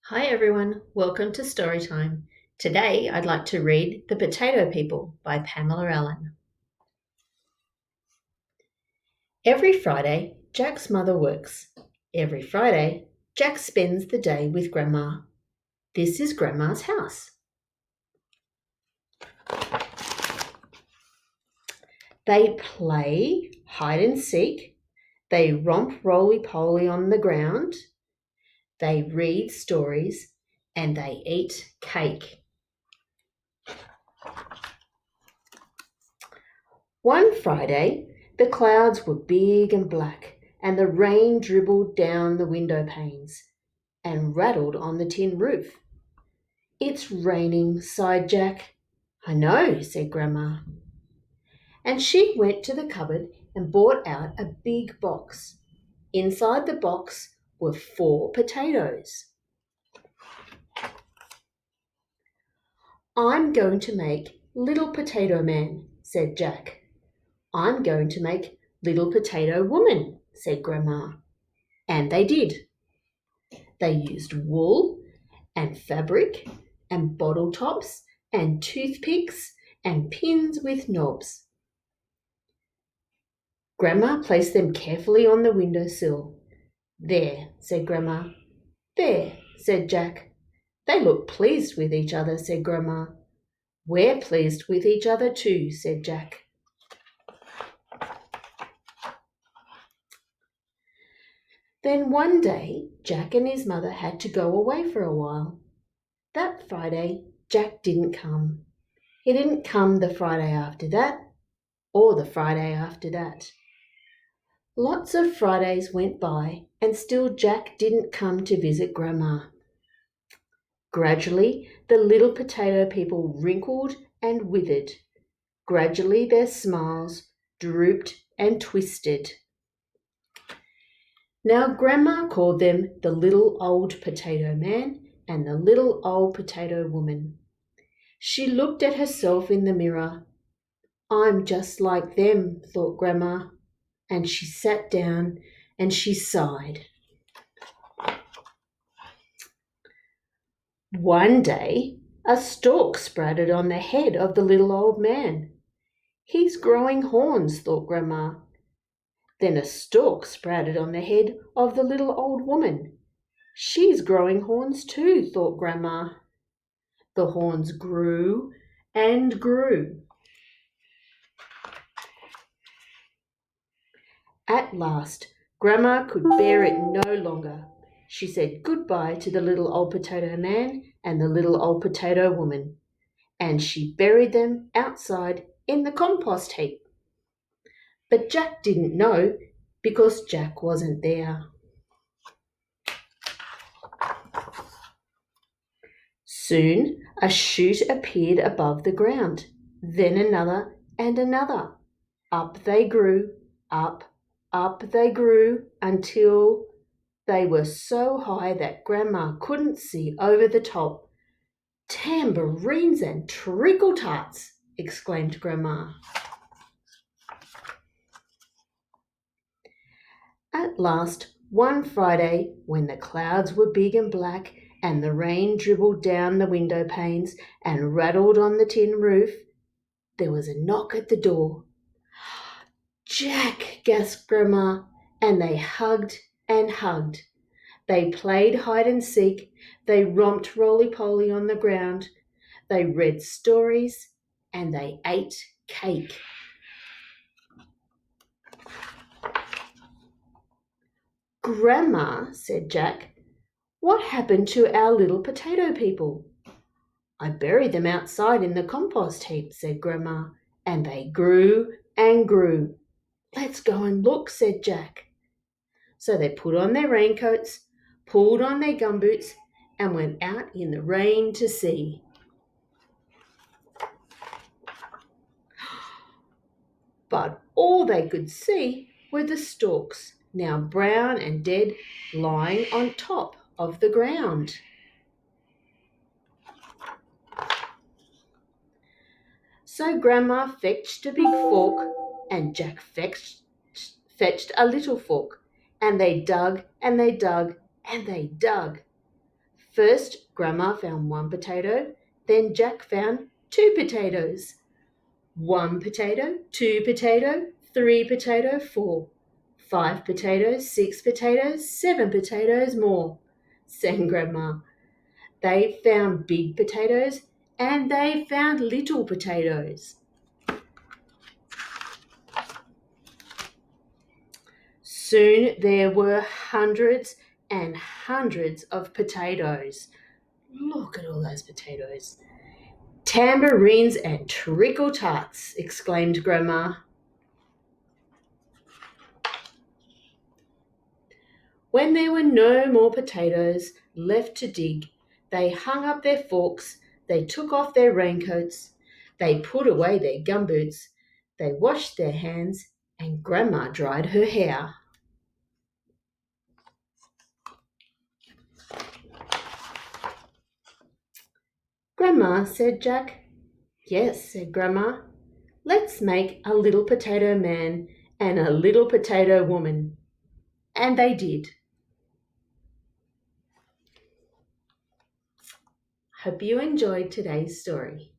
Hi everyone, welcome to Storytime. Today I'd like to read The Potato People by Pamela Allen. Every Friday, Jack's mother works. Every Friday, Jack spends the day with Grandma. This is Grandma's house. They play hide and seek. They romp roly-poly on the ground. They read stories and they eat cake. One Friday, the clouds were big and black, and the rain dribbled down the window panes and rattled on the tin roof. It's raining, sighed Jack. I know, said Grandma. And she went to the cupboard and brought out a big box. Inside the box were 4 potatoes. I'm going to make Little Potato Man, said Jack. I'm going to make Little Potato Woman, said Grandma. And they did. They used wool and fabric and bottle tops and toothpicks and pins with knobs. Grandma placed them carefully on the window sill. There, said Grandma. There, said Jack. They look pleased with each other, said Grandma. We're pleased with each other too, said Jack. Then one day, Jack and his mother had to go away for a while. That Friday, Jack didn't come. He didn't come the Friday after that, or the Friday after that. Lots of Fridays went by, and still Jack didn't come to visit Grandma. Gradually, the little potato people wrinkled and withered. Gradually, their smiles drooped and twisted. Now Grandma called them the little old potato man and the little old potato woman. She looked at herself in the mirror. I'm just like them, thought Grandma, and she sat down and she sighed. One day, a stalk sprouted on the head of the little old man. He's growing horns, thought Grandma. Then a stalk sprouted on the head of the little old woman. She's growing horns too, thought Grandma. The horns grew and grew. At last, Grandma could bear it no longer. She said goodbye to the little old potato man and the little old potato woman, and she buried them outside in the compost heap. But Jack didn't know because Jack wasn't there. Soon a shoot appeared above the ground, then another and another. Up they grew, up they grew, until they were so high that Grandma couldn't see over the top. Tambourines and treacle tarts, exclaimed Grandma. At last, one Friday, when the clouds were big and black and the rain dribbled down the window panes and rattled on the tin roof, there was a knock at the door. Jack, gasped Grandma, and they hugged and hugged. They played hide and seek. They romped roly-poly on the ground. They read stories and they ate cake. Grandma, said Jack, what happened to our little potato people? I buried them outside in the compost heap, said Grandma, and they grew and grew. Let's go and look, said Jack. So they put on their raincoats, pulled on their gumboots, and went out in the rain to see. But all they could see were the stalks, now brown and dead, lying on top of the ground. So Grandma fetched a big fork, and Jack fetched a little fork, and they dug and they dug and they dug. First, Grandma found 1 potato, then Jack found 2 potatoes. 1 potato, 2 potato, 3 potato, 4. 5 potatoes, 6 potatoes, 7 potatoes more, sang Grandma. They found big potatoes and they found little potatoes. Soon there were hundreds and hundreds of potatoes. Look at all those potatoes. Tambourines and treacle tarts, exclaimed Grandma. When there were no more potatoes left to dig, they hung up their forks, they took off their raincoats, they put away their gumboots, they washed their hands, and Grandma dried her hair. Grandma, said Jack. Yes, said Grandma. Let's make a little potato man and a little potato woman. And they did. Hope you enjoyed today's story.